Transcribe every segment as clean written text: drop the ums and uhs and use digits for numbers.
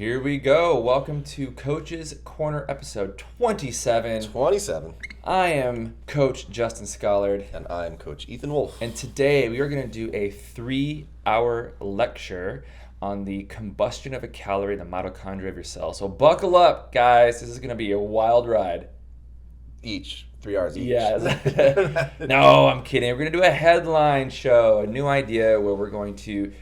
Here we go. Welcome to Coach's Corner episode 27. 27. I am Coach Justin Schollard. And I'm Coach Ethan Wolf. And today we are going to do a 3-hour lecture on the combustion of a calorie in the mitochondria of your cell. So buckle up, guys. This is going to be a wild ride. Each. 3 hours each. Yeah. No, I'm kidding. We're going to do a headline show, a new idea where we're going to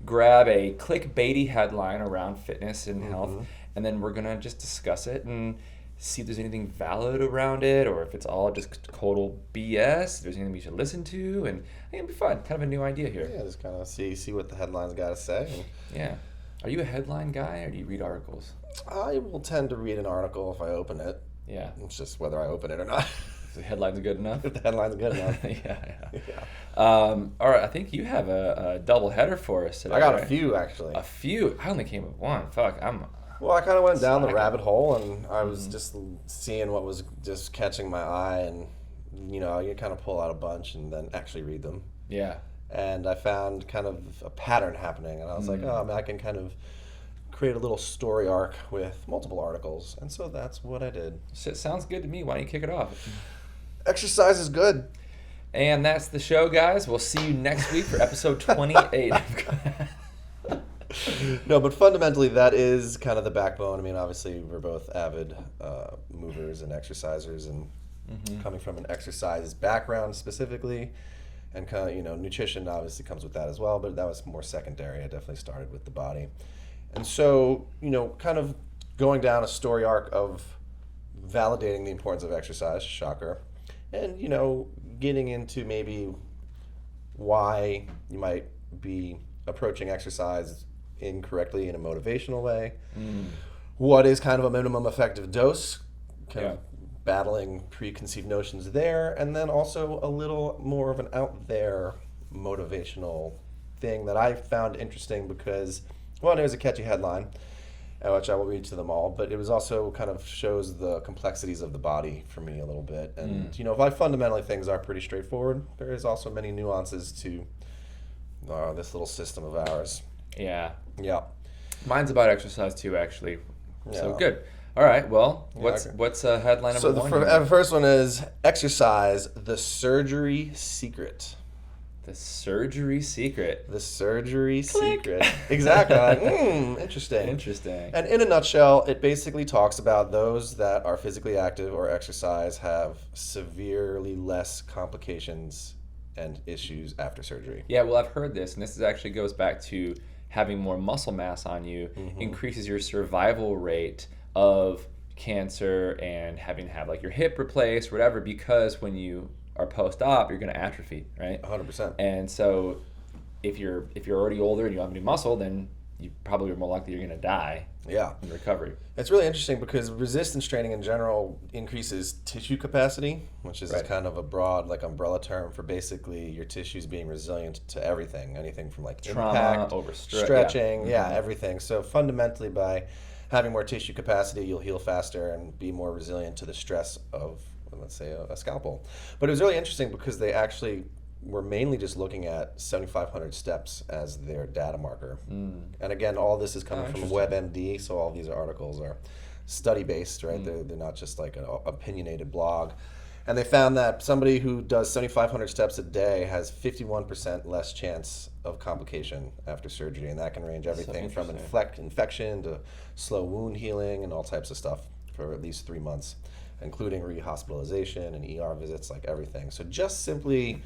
grab a clickbaity headline around fitness and health, and then we're going to just discuss it and see if there's anything valid around it or if it's all just total BS, if there's anything we should listen to, and I think it'll be fun. Kind of a new idea here. Yeah, just kind of see what the headlines got to say. Yeah. Are you a headline guy or do you read articles? I will tend to read an article if I open it. Yeah. It's just whether I open it or not. If the headline's good enough? If the headline's good enough. Yeah. All right, I think you have a double header for us today. I got right? a few, actually. A few? I only came with one. Fuck, Well, I kind of went down the slacking. rabbit hole, and I was just seeing what was just catching my eye, and, you kind of pull out a bunch and then actually read them. Yeah. And I found kind of a pattern happening, and I was like, I can kind of create a little story arc with multiple articles, and so that's what I did. Shit sounds good to me. Why don't you kick it off? Exercise is good. And that's the show, guys. We'll see you next week for episode 28. No, but fundamentally, that is kind of the backbone. I mean, obviously, we're both avid movers and exercisers, and coming from an exercise background specifically, and kind of, nutrition obviously comes with that as well, but that was more secondary. I definitely started with the body. And so, kind of going down a story arc of validating the importance of exercise, shocker, and, getting into maybe why you might be approaching exercise incorrectly in a motivational way. What is kind of a minimum effective dose? Kind of battling preconceived notions there, and then also a little more of an out there motivational thing that I found interesting because, one, it was a catchy headline, which I will read to them all, but it was also kind of shows the complexities of the body for me a little bit. And, fundamentally things are pretty straightforward, there is also many nuances to this little system of ours. Yeah. Yeah. Mine's about exercise too, actually. So Yeah. good. All right. Well, what's headline number So one? the first one is Exercise, the Surgery Secret. The surgery secret. The surgery secret. Exactly. Interesting. Interesting. And in a nutshell, it basically talks about those that are physically active or exercise have severely less complications and issues after surgery. Yeah, well, I've heard this, and this actually goes back to having more muscle mass on you increases your survival rate of cancer and having to have like your hip replaced, or whatever, because when you are post-op, you're going to atrophy, right? 100%. And so if you're already older and you don't have any muscle, then you probably are more likely you're going to die in recovery. It's really interesting because resistance training in general increases tissue capacity, which is kind of a broad umbrella term for basically your tissues being resilient to everything, anything from trauma, impact, stretching, everything. So fundamentally, by having more tissue capacity, you'll heal faster and be more resilient to the stress of, let's say, a scalpel. But it was really interesting because they actually were mainly just looking at 7,500 steps as their data marker. And again, all this is coming from WebMD, so all these articles are study-based, right? They're not just like an opinionated blog. And they found that somebody who does 7,500 steps a day has 51% less chance of complication after surgery, and that can range everything from infection to slow wound healing and all types of stuff for at least 3 months, including rehospitalization and ER visits, everything. So just simply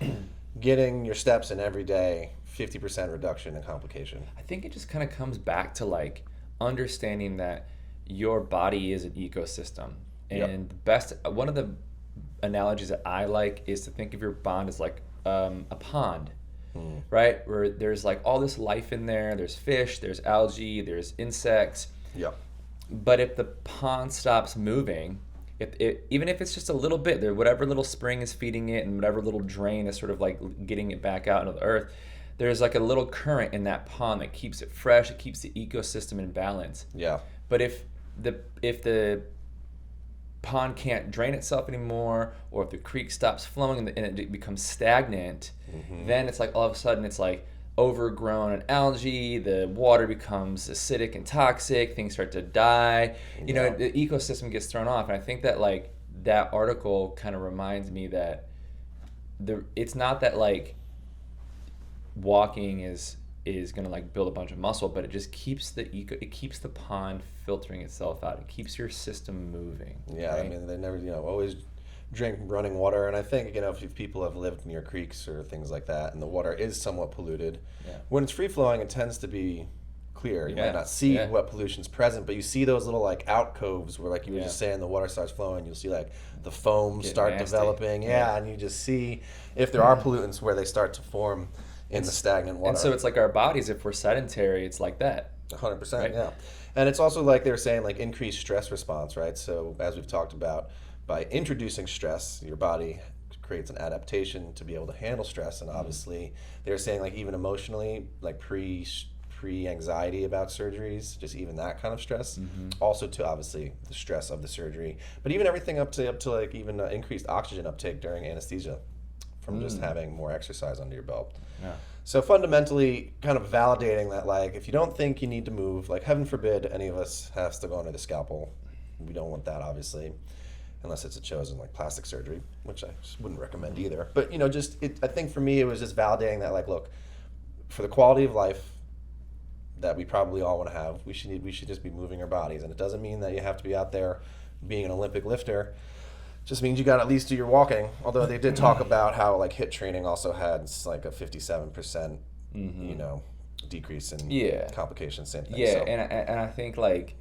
getting your steps in every day, 50% reduction in complication. I think it just kind of comes back to understanding that your body is an ecosystem. And one of the analogies that I like is to think of your bond as like a pond, right? Where there's all this life in there. There's fish, there's algae, there's insects. Yeah. But if the pond stops moving, even if it's just a little bit, whatever little spring is feeding it and whatever little drain is sort of getting it back out into the earth, there's a little current in that pond that keeps it fresh, it keeps the ecosystem in balance. Yeah. But if the pond can't drain itself anymore, or if the creek stops flowing and it becomes stagnant, then it's all of a sudden it's overgrown in algae, the water becomes acidic and toxic, things start to die, you know, the ecosystem gets thrown off. And I think that like that article kind of reminds me that it's not that like walking is going to like build a bunch of muscle, but it just keeps it keeps the pond filtering itself out. It keeps your system moving. Yeah, right? I mean, they never, always drink running water. And I think, if people have lived near creeks or things like that, and the water is somewhat polluted, when it's free flowing, it tends to be clear. You might not see what pollution's present, but you see those little like alcoves where, like you were just saying, the water starts flowing. You'll see like the foam start developing. And you just see if there are pollutants where they start to form in the stagnant water. And so it's like our bodies, if we're sedentary, it's like that. 100%, right? Yeah. And it's also like they're saying like increased stress response, right? So as we've talked about, by introducing stress, your body creates an adaptation to be able to handle stress. And obviously they're saying like even emotionally, like pre-anxiety about surgeries, just even that kind of stress, also to obviously the stress of the surgery, but even everything up to like even increased oxygen uptake during anesthesia from just having more exercise under your belt. Yeah. So fundamentally kind of validating that like if you don't think you need to move, like heaven forbid any of us has to go under the scalpel. We don't want that obviously, unless it's a chosen like plastic surgery, which I just wouldn't recommend either. But I think for me it was just validating that like, look, for the quality of life that we probably all want to have, we should just be moving our bodies. And it doesn't mean that you have to be out there being an Olympic lifter. It just means you got to at least do your walking. Although they did talk about how like HIIT training also had like a 57% decrease in complications. Same thing. Yeah, so. and I think like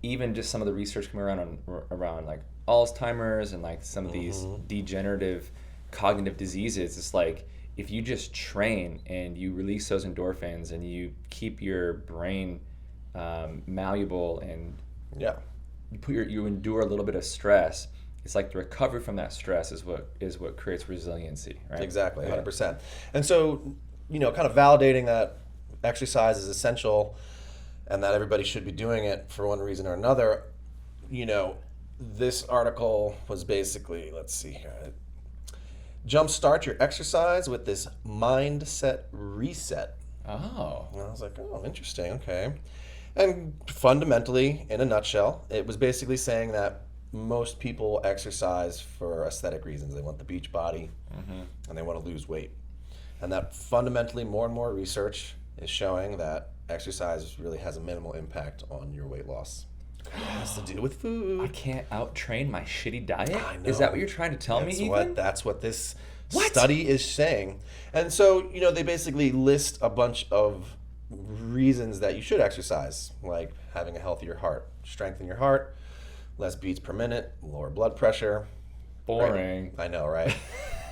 even just some of the research coming around like Alzheimer's and like some of these degenerative cognitive diseases, it's like if you just train and you release those endorphins and you keep your brain malleable and you endure a little bit of stress, it's like the recovery from that stress is what creates resiliency, right? Exactly, 100%. And so, kind of validating that exercise is essential and that everybody should be doing it for one reason or another, this article was basically, let's see here, jumpstart your exercise with this mindset reset. Oh. And I was like, oh, interesting, okay. And fundamentally, in a nutshell, it was basically saying that most people exercise for aesthetic reasons. They want the beach body and they want to lose weight. And that fundamentally more and more research is showing that exercise really has a minimal impact on your weight loss. It has to do with food. I can't out-train my shitty diet? I know. Is that what you're trying to tell me, Ethan? That's what this study is saying. And so, they basically list a bunch of reasons that you should exercise, like having a healthier heart, strengthen your heart, less beats per minute, lower blood pressure. Boring. Right? I know, right?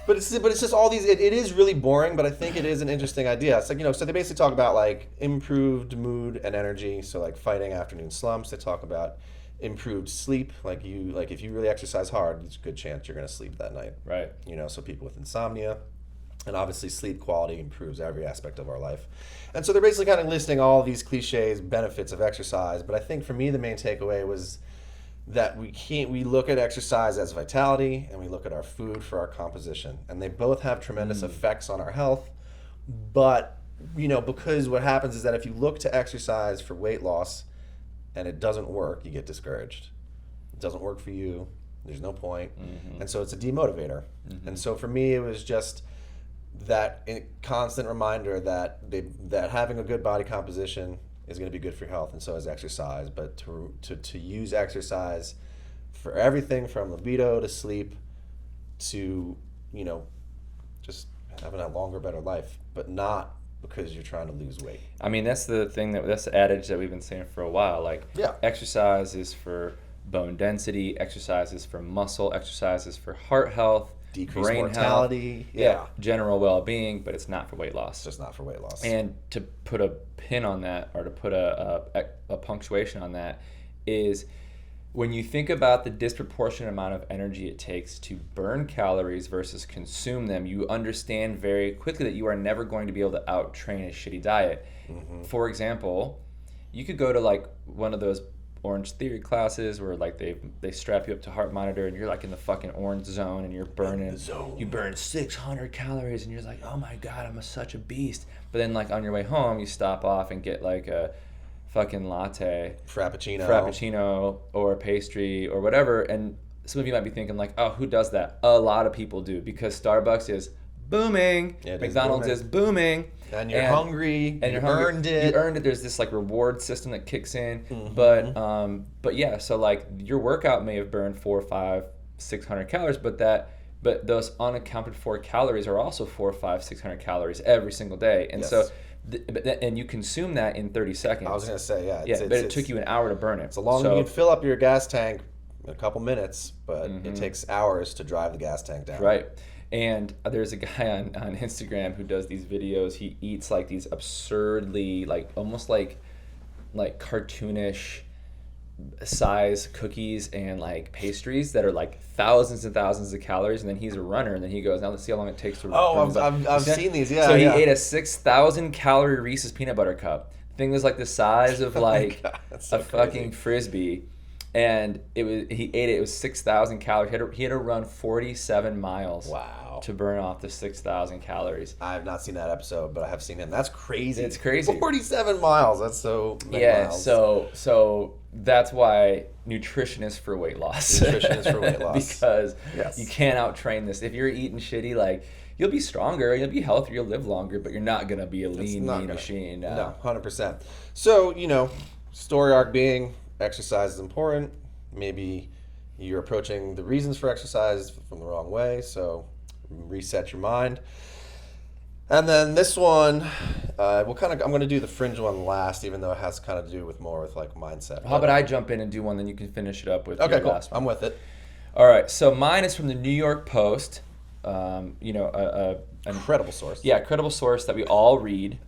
But it's just all these. It is really boring, but I think it is an interesting idea. It's like so they basically talk about like improved mood and energy. So like fighting afternoon slumps. They talk about improved sleep. Like if you really exercise hard, there's a good chance you're going to sleep that night. Right. So people with insomnia, and obviously sleep quality improves every aspect of our life. And so they're basically kind of listing all these cliches, benefits of exercise. But I think for me the main takeaway was that we look at exercise as vitality and we look at our food for our composition, and they both have tremendous effects on our health. But because what happens is that if you look to exercise for weight loss and it doesn't work, you get discouraged. It doesn't work for you, there's no point. And so it's a demotivator. And so for me it was just that constant reminder that having a good body composition is going to be good for your health, and so is exercise. But to use exercise for everything from libido to sleep to just having a longer, better life, but not because you're trying to lose weight. I mean, that's the adage that we've been saying for a while. Like, exercise is for bone density, exercise is for muscle, exercise is for heart health, decrease brain mortality, health, general well-being, but it's not for weight loss. It's just not for weight loss. And to put a pin on that, or to put a punctuation on that, is when you think about the disproportionate amount of energy it takes to burn calories versus consume them, you understand very quickly that you are never going to be able to out-train a shitty diet. For example, you could go to like one of those Orange Theory classes where like they strap you up to heart monitor and you're like in the fucking orange zone and you're burning, you burn 600 calories and you're like, oh my God, I'm such a beast. But then like on your way home, you stop off and get like a fucking latte, frappuccino or a pastry or whatever. And some of you might be thinking like, oh, who does that? A lot of people do, because Starbucks is booming, McDonald's is booming, and you're hungry, and you earned it. You earned it. There's this like reward system that kicks in. But yeah, so like your workout may have burned 400, 500, 600 calories, but those unaccounted for calories are also 400, 500, 600 calories every single day, and so. And you consume that in 30 seconds. I was gonna say, but it took you an hour to burn it. It's a long. You can fill up your gas tank in a couple minutes, but it takes hours to drive the gas tank down. Right. And there's a guy on Instagram who does these videos. He eats like these absurdly, like almost like cartoonish size cookies and like pastries that are like thousands and thousands of calories, and then he's a runner, and then he goes, now let's see how long it takes to run. I've seen these. So he ate a 6,000 calorie Reese's peanut butter cup. The thing was like the size of like a fucking frisbee, and he ate it. It was 6,000 calories. He had to run 47 miles. Wow. To burn off the 6,000 calories. I have not seen that episode, but I have seen him. That's crazy. It's crazy. 47 miles. That's so many miles. So that's why nutrition is for weight loss. Nutrition is for weight loss. Because you can't out-train this. If you're eating shitty, like, you'll be stronger, you'll be healthier, you'll live longer, but you're not going to be a lean machine. No, 100%. So, story arc being exercise is important. Maybe you're approaching the reasons for exercise from the wrong way, so reset your mind. And then this one, I'm going to do the fringe one last, even though it has kind of to do with more with like mindset. How about I jump in and do one, then you can finish it up with your cool. last one. I'm with it. All right, so mine is from the New York Post. An credible source. Yeah, credible source that we all read.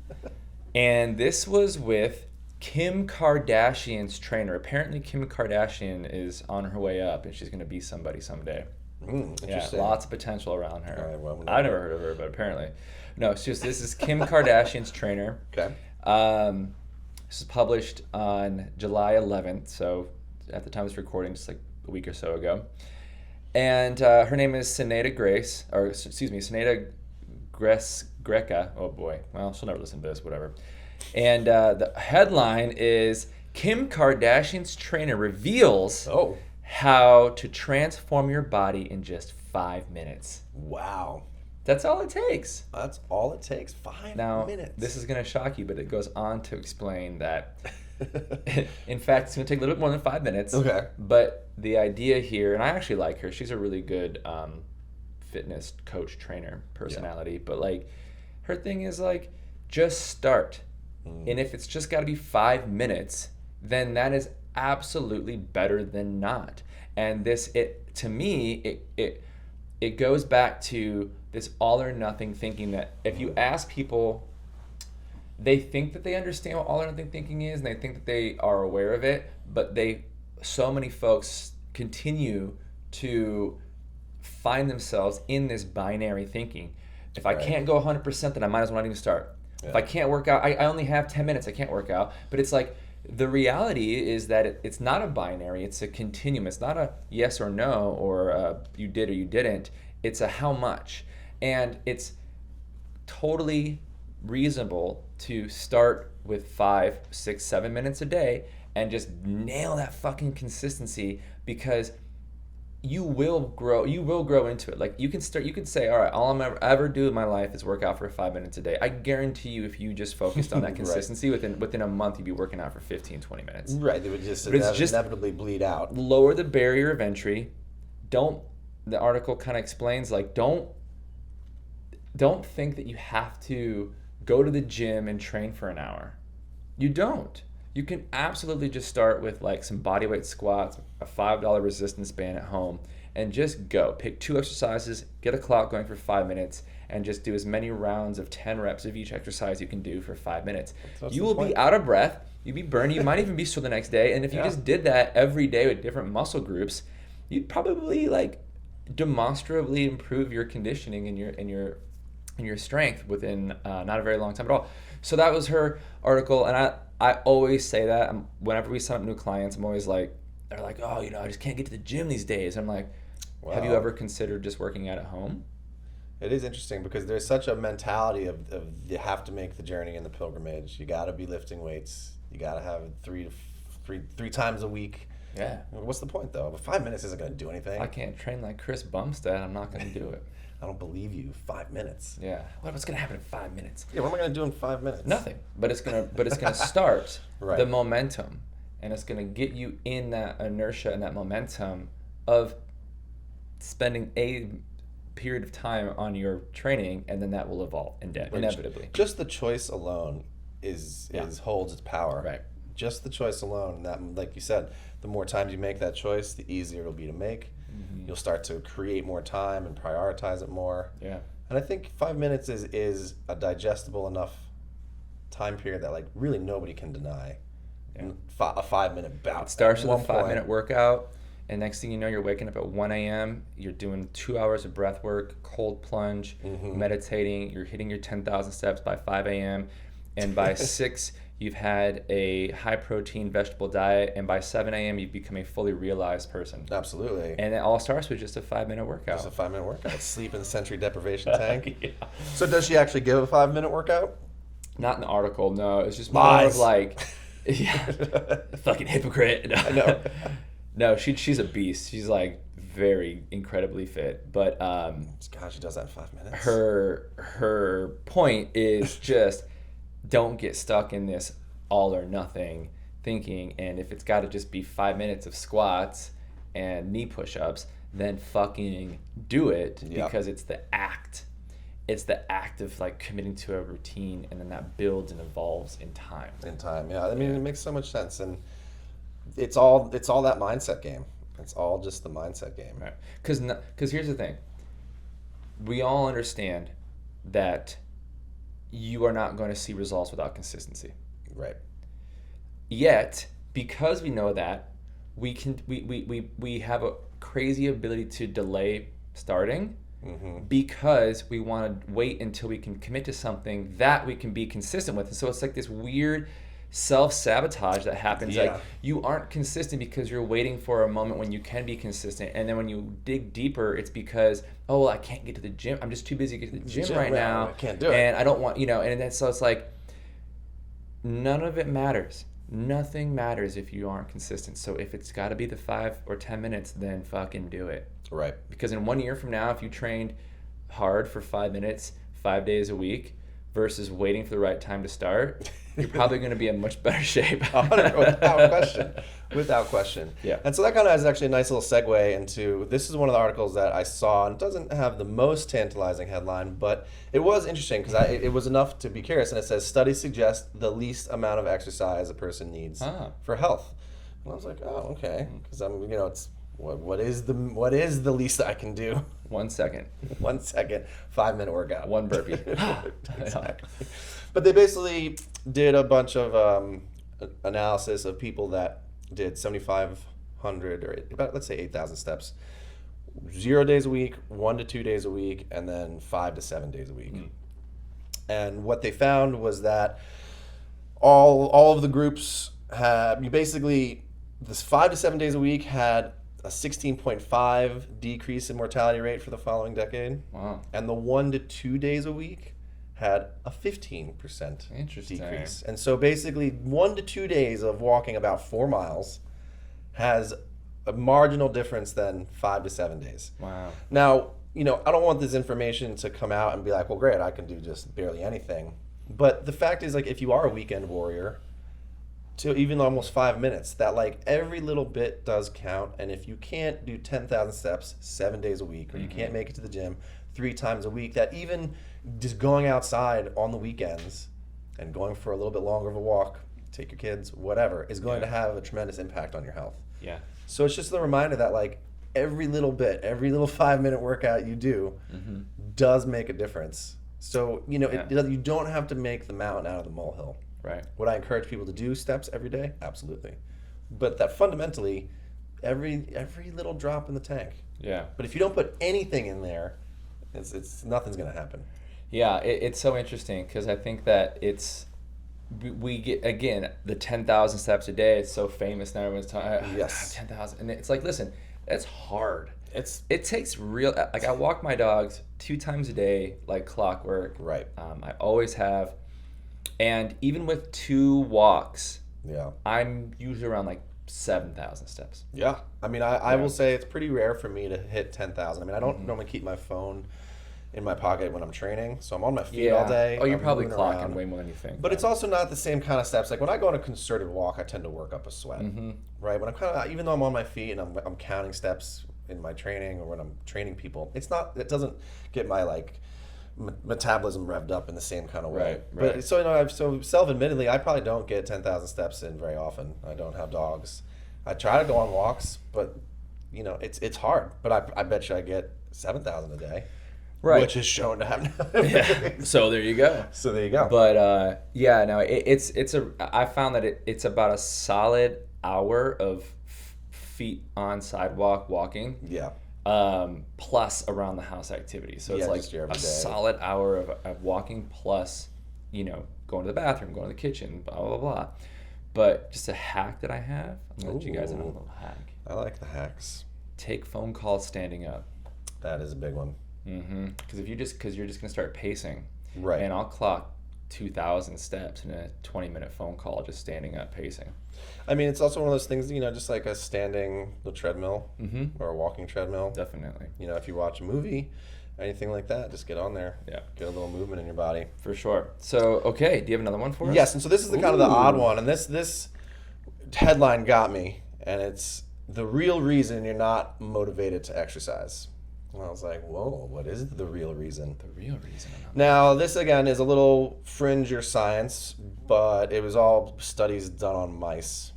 And this was with Kim Kardashian's trainer. Apparently, Kim Kardashian is on her way up, and she's going to be somebody someday. Interesting. Yeah, lots of potential around her. All right, well, I've never heard of her, but apparently. No, this is Kim Kardashian's trainer. Okay. This is published on July 11th, so at the time of this recording, just like a week or so ago. And her name is Sineda Greca. Oh boy. Well, she'll never listen to this, whatever. And the headline is Kim Kardashian's trainer reveals how to transform your body in just 5 minutes. Wow. That's all it takes. That's all it takes. 5 minutes. This is going to shock you, but it goes on to explain that, in fact, it's going to take a little bit more than 5 minutes. Okay. But the idea here, and I actually like her. She's a really good fitness coach, trainer personality. Yeah. But, like, her thing is, like, just start. And if it's just got to be 5 minutes, then that is absolutely better than not. And to me, it goes back to this all or nothing thinking that if you ask people, they think that they understand what all or nothing thinking is, and they think that they are aware of it, but so many folks continue to find themselves in this binary thinking. If I can't go 100%, then I might as well not even start. Yeah. If I can't work out, I only have 10 minutes, I can't work out. But it's like, the reality is that it's not a binary, it's a continuum. It's not a yes or no, or you did or you didn't. It's a how much. And it's totally reasonable to start with 5, 6, 7 minutes a day and just nail that fucking consistency, because you will grow into it. Like you can say, all right, all I'm ever do in my life is work out for 5 minutes a day. I guarantee you, if you just focused on that consistency, within a month, you'd be working out for 15, 20 minutes. Right. It would just inevitably bleed out. Lower the barrier of entry. The article kind of explains, like, don't think that you have to go to the gym and train for an hour. You don't. You can absolutely just start with like some bodyweight squats, a $5 resistance band at home, and just go. Pick 2 exercises, get a clock going for 5 minutes, and just do as many rounds of 10 reps of each exercise you can do for 5 minutes. You will be out of breath, you'll be burned, you might even be sore the next day, and if you just did that every day with different muscle groups, you'd probably like demonstrably improve your conditioning and your strength within not a very long time at all. So that was her article, and I always say that. Whenever we sign up new clients, I'm always like, they're like, oh, I just can't get to the gym these days. I'm like, have you ever considered just working out at home? It is interesting because there's such a mentality of you have to make the journey and the pilgrimage. You got to be lifting weights. You got to have three times a week. Yeah. What's the point though? 5 minutes isn't going to do anything. I can't train like Chris Bumstead. I'm not going to do it. I don't believe you. 5 minutes. Yeah. What's going to happen in 5 minutes? Yeah. What am I going to do in 5 minutes? Nothing. But it's gonna start right. the momentum, and it's going to get you in that inertia and that momentum of spending a period of time on your training, and then that will evolve inevitably. Just the choice alone holds its power. Right. Just the choice alone, and that, like you said, the more times you make that choice, the easier it'll be to make. Mm-hmm. You'll start to create more time and prioritize it more. Yeah. And I think 5 minutes is a digestible enough time period that like really nobody can deny. Yeah. A 5 minute bout. It starts with a 5 minute workout. And next thing you know, you're waking up at 1 a.m., you're doing 2 hours of breath work, cold plunge, meditating, you're hitting your 10,000 steps by 5 a.m., and by 6, you've had a high-protein vegetable diet, and by 7 a.m., you've become a fully realized person. Absolutely. And it all starts with just a 5-minute workout. Just a 5 minute workout. Sleep in the sensory deprivation tank. Yeah. So does she actually give a 5 minute workout? Not in the article, no. It's just more of like, yeah, fucking hypocrite. I know. No, she's a beast. She's like very incredibly fit. But God, she does that in 5 minutes. Her point is just don't get stuck in this all or nothing thinking. And if it's got to just be 5 minutes of squats and knee push-ups, then fucking do it because it's the act. It's the act of like committing to a routine, and then that builds and evolves in time. Yeah. I mean, it makes so much sense, and it's all that mindset game. It's all just the mindset game. Right. Because here's the thing. We all understand that you are not going to see results without consistency. Right. Yet, because we know that, we have a crazy ability to delay starting because we want to wait until we can commit to something that we can be consistent with. And so it's like this weird self-sabotage that happens. Like you aren't consistent because you're waiting for a moment when you can be consistent, and then when you dig deeper, it's because I can't get to the gym, I'm just too busy to get to the gym right now, I can't do it, and I don't want, and then so it's like none of it matters. Nothing matters if you aren't consistent. So if it's got to be the 5 or 10 minutes, then fucking do it. Right. Because in 1 year from now, if you trained hard for 5 minutes 5 days a week versus waiting for the right time to start, you're probably going to be in much better shape. Without question. Yeah. And so that kind of has actually a nice little segue into, this is one of the articles that I saw, and it doesn't have the most tantalizing headline, but it was interesting because it was enough to be curious. And it says, studies suggest the least amount of exercise a person needs for health. And I was like, oh, okay. Because it's what is the least I can do? 1 second. 1 second, 5 minute workout. 1 burpee. Exactly. But they basically did a bunch of analysis of people that did 7,500 or about, let's say 8,000 steps, 0 days a week, 1 to 2 days a week, and then 5 to 7 days a week. And what they found was that all of the groups had, this 5 to 7 days a week had a 16.5 decrease in mortality rate for the following decade. Wow. And the 1 to 2 days a week had a 15% decrease. And so basically 1 to 2 days of walking about 4 miles has a marginal difference than 5 to 7 days. Wow. Now, I don't want this information to come out and be like, well, great, I can do just barely anything. But the fact is, like, if you are a weekend warrior, to even almost 5 minutes, that like every little bit does count. And if you can't do 10,000 steps 7 days a week, or you can't make it to the gym 3 times a week, that even just going outside on the weekends and going for a little bit longer of a walk, take your kids, whatever, is going to have a tremendous impact on your health. Yeah. So it's just the reminder that like every little bit, every little 5 minute workout you do does make a difference. So, you don't have to make the mountain out of the molehill. Right. Would I encourage people to do steps every day? Absolutely. But that fundamentally, every little drop in the tank. Yeah. But if you don't put anything in there, it's nothing's going to happen. Yeah, it's so interesting because I think that it's we get, again, the 10,000 steps a day. It's so famous now. Everyone's talking, Yes. 10,000. And it's like, listen, that's hard. It takes real, like, I walk my dogs 2 times a day, like clockwork. Right. I always have. And even with 2 walks, Yeah. I'm usually around like 7,000 steps. Yeah. I mean, I will say it's pretty rare for me to hit 10,000. I mean, I don't normally keep my phone in my pocket when I'm training, so I'm on my feet all day. Oh, you're I'm probably moving clocking around. way more than you think. But it's also not the same kind of steps. Like when I go on a concerted walk, I tend to work up a sweat, right? When I'm kind of, even though I'm on my feet and I'm counting steps in my training or when I'm training people, it doesn't get my like metabolism revved up in the same kind of way. Right. But so self-admittedly, I probably don't get 10,000 steps in very often. I don't have dogs. I try to go on walks, but it's hard. But I bet you I get 7,000 a day. Right. Which is shown to have So there you go. So there you go. But I found that it's about a solid hour of feet on sidewalk walking. Yeah. Plus around the house activity. So it's like a day. solid hour of walking plus, going to the bathroom, going to the kitchen, blah, blah, blah. But just a hack that I have, I'm going to let you guys know a little hack. I like the hacks. Take phone calls standing up. That is a big one. Because you're just going to start pacing. Right. And I'll clock 2,000 steps in a 20-minute phone call just standing up pacing. I mean, it's also one of those things, just like a standing treadmill or a walking treadmill. Definitely. If you watch a movie, anything like that, just get on there. Yeah. Get a little movement in your body. For sure. So, okay, do you have another one for us? Yes, and so this is the kind of the odd one, and this headline got me, and it's the real reason you're not motivated to exercise. And I was like, whoa, what is the real reason? The real reason. Now, this again is a little fringier science, but it was all studies done on mice.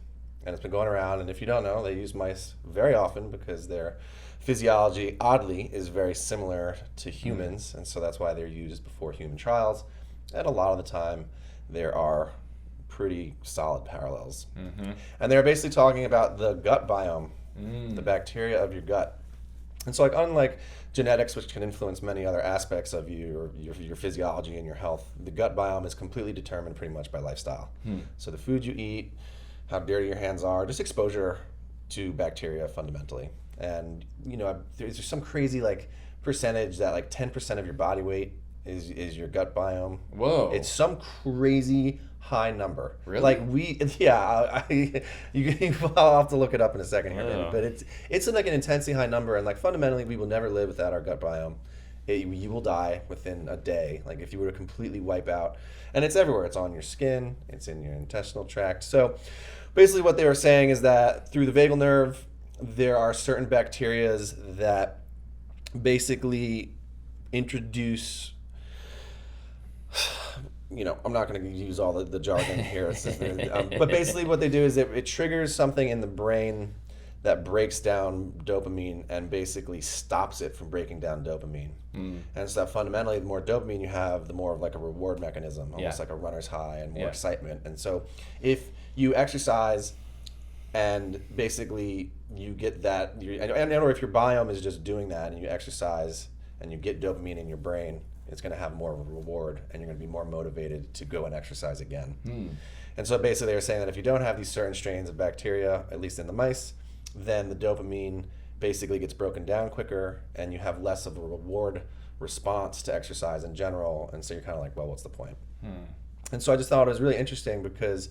And it's been going around, and if you don't know, they use mice very often because their physiology, oddly, is very similar to humans, and so that's why they're used before human trials. And a lot of the time, there are pretty solid parallels. And they're basically talking about the gut biome, the bacteria of your gut. And so, like, unlike genetics, which can influence many other aspects of you, or your physiology and your health, the gut biome is completely determined pretty much by lifestyle. So the food you eat, how dirty your hands are, just exposure to bacteria fundamentally. And, there's some crazy, like, percentage that, like, 10% of your body weight is your gut biome. Whoa. It's some crazy high number. Really? Like I'll have to look it up in a second here, maybe. But it's like an intensely high number, and like fundamentally, we will never live without our gut biome. You will die within a day. Like if you were to completely wipe out, and it's everywhere. It's on your skin. It's in your intestinal tract. So basically, what they were saying is that through the vagal nerve, there are certain bacterias that basically introduce. I'm not going to use all the jargon here. But basically what they do is it triggers something in the brain that breaks down dopamine and basically stops it from breaking down dopamine. And so that fundamentally, the more dopamine you have, the more of like a reward mechanism, almost like a runner's high and more excitement. And so if you exercise and basically you get that, or if your biome is just doing that and you exercise and you get dopamine in your brain, it's going to have more of a reward, and you're going to be more motivated to go and exercise again. And so basically they were saying that if you don't have these certain strains of bacteria, at least in the mice, then the dopamine basically gets broken down quicker, and you have less of a reward response to exercise in general. And so you're kind of like, well, what's the point? And so I just thought it was really interesting because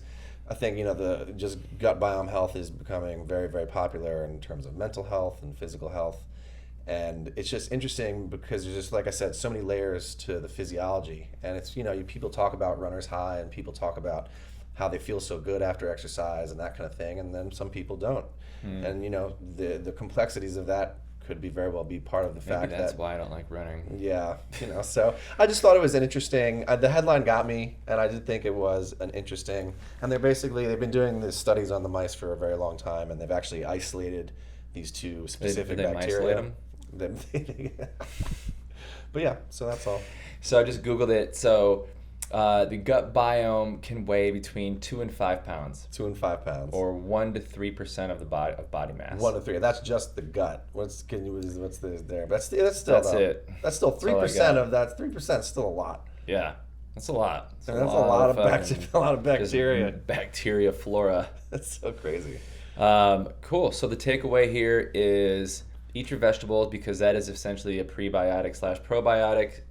I think, the just gut biome health is becoming very, very popular in terms of mental health and physical health. And it's just interesting because there's just, like I said, so many layers to the physiology. And it's, people talk about runner's high and people talk about how they feel so good after exercise and that kind of thing. And then some people don't. And, the complexities of that could very well be part of the fact that... that's why I don't like running. Yeah. So I just thought it was an interesting... the headline got me, and I did think it was an interesting... And they've been doing these studies on the mice for a very long time, and they've actually isolated these two specific bacteria. Isolate them? But yeah, so that's all. So I just Googled it. So the gut biome can weigh between 2 and 5 pounds. 2 and 5 pounds. Or 1 to 3% of the body mass. 1 to 3. That's just the gut. What's there? That's still That's it. That's still 3% of that. 3% is still a lot. Yeah. That's a lot. That's a lot of bacteria. Bacteria flora. That's so crazy. Cool. So the takeaway here is eat your vegetables because that is essentially a prebiotic / probiotic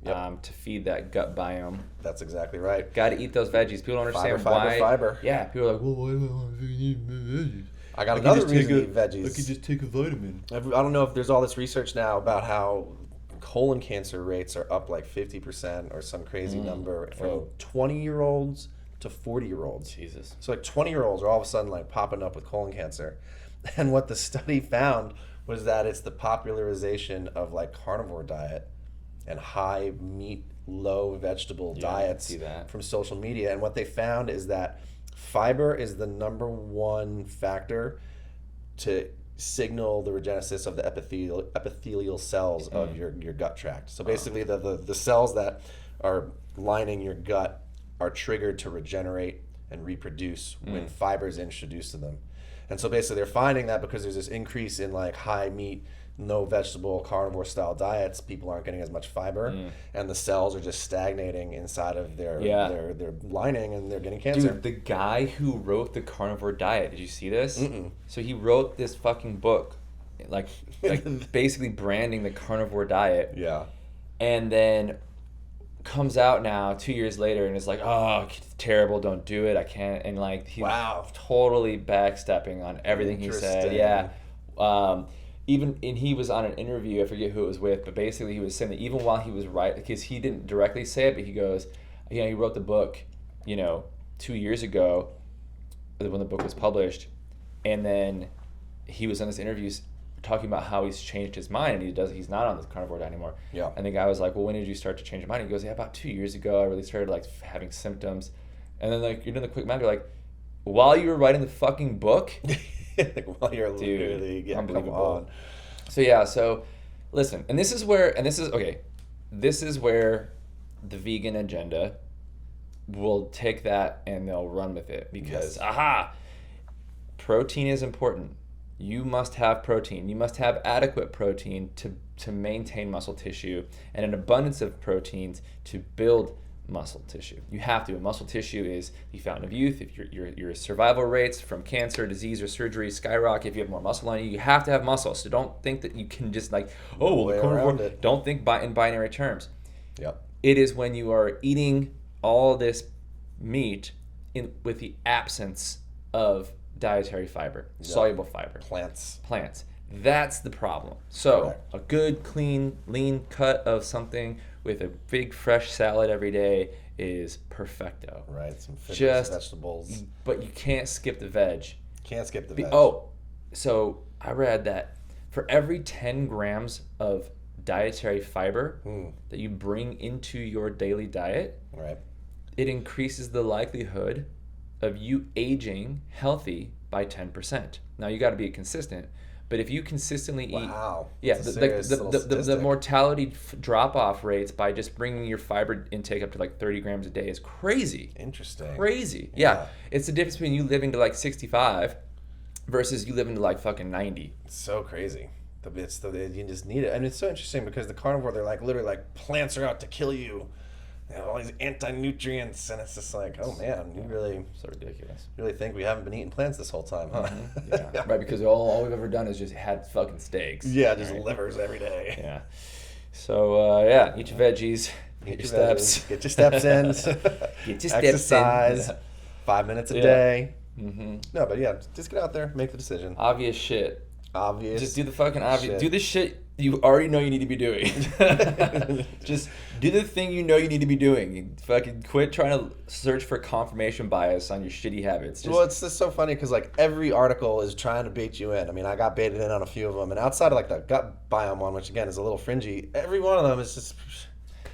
to feed that gut biome. That's exactly right. Got to eat those veggies. People don't understand fiber. Yeah, people are like, well, why do I eat veggies? I got another reason to eat veggies. I could just take a vitamin. I don't know if there's all this research now about how colon cancer rates are up like 50% or some crazy number from 20-year-olds to 40-year-olds. Jesus. So like 20-year-olds are all of a sudden like popping up with colon cancer. And what the study found was that it's the popularization of like carnivore diet and high meat, low vegetable diets from social media. And what they found is that fiber is the number one factor to signal the regenesis of the epithelial cells of your gut tract. So basically the cells that are lining your gut are triggered to regenerate and reproduce when fiber is introduced to them. And so basically they're finding that because there's this increase in like high meat, no vegetable, carnivore style diets, people aren't getting as much fiber and the cells are just stagnating inside of their lining and they're getting cancer. Dude, the guy who wrote the carnivore diet, did you see this? So he wrote this fucking book, like basically branding the carnivore diet. Yeah. And then comes out now 2 years later and is like, oh, it's terrible, don't do it, I can't. And like he's totally backstepping on everything he said. Yeah. And he was on an interview, I forget who it was with, but basically he was saying that even while he was because he didn't directly say it, but he goes, he wrote the book, 2 years ago when the book was published, and then he was on this interview talking about how he's changed his mind and he's not on the carnivore diet anymore. Yeah. And the guy was like, well, when did you start to change your mind? He goes, yeah, about 2 years ago, I really started like having symptoms. And then like you're doing the quick math, you're like, while you were writing the fucking book. Like while you're literally unbelievable. So listen, this is where the vegan agenda will take that and they'll run with it because protein is important. You must have protein. You must have adequate protein to maintain muscle tissue and an abundance of proteins to build muscle tissue. You have to. Muscle tissue is the fountain of youth. If your survival rates from cancer, disease, or surgery skyrocket, if you have more muscle on you, you have to have muscle. So don't think that you can just like, don't think in binary terms. Yep. It is when you are eating all this meat with the absence of dietary fiber, soluble fiber. Plants. That's the problem. So a good, clean, lean cut of something with a big, fresh salad every day is perfecto. Right, some vegetables. But you can't skip the veg. So I read that for every 10 grams of dietary fiber that you bring into your daily diet, it increases the likelihood of you aging healthy by 10%. Now you got to be consistent, but if you consistently eat, the mortality drop off rates by just bringing your fiber intake up to like 30 grams a day is crazy. Interesting. Crazy. Yeah. It's the difference between you living to like 65 versus you living to like fucking 90. It's so crazy. You just need it, and it's so interesting because the carnivore, they're like literally like plants are out to kill you. They have all these anti-nutrients, and it's just like, oh man, you really so ridiculous. Really think we haven't been eating plants this whole time, huh? Yeah. Right, because all we've ever done is just had fucking steaks. Yeah, just livers every day. Yeah. So eat your veggies, get your steps. Get your steps in. Get your steps Exercise. in. 5 minutes a day. Mm-hmm. No, but yeah, just get out there, make the decision. Obvious shit. Just do the fucking obvious. Do the shit you already know you need to be doing. Just do the thing you know you need to be doing. You fucking quit trying to search for confirmation bias on your shitty habits. Well, it's just so funny because like every article is trying to bait you in. I mean, I got baited in on a few of them, and outside of like the gut biome one, which again is a little fringy, every one of them is just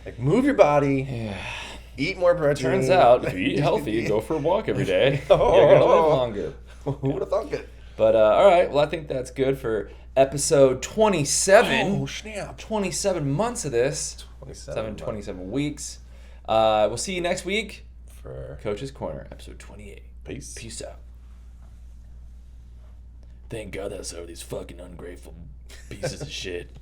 like move your body. Eat more protein. Turns out, if you eat healthy, go for a walk every day, you're going to live longer. Who would have thunk it? But, all right. Well, I think that's good for episode 27. Oh, snap. 27 months of this. 27 weeks. We'll see you next week for Coach's Corner, episode 28. Peace out. Thank God that's over these fucking ungrateful pieces of shit.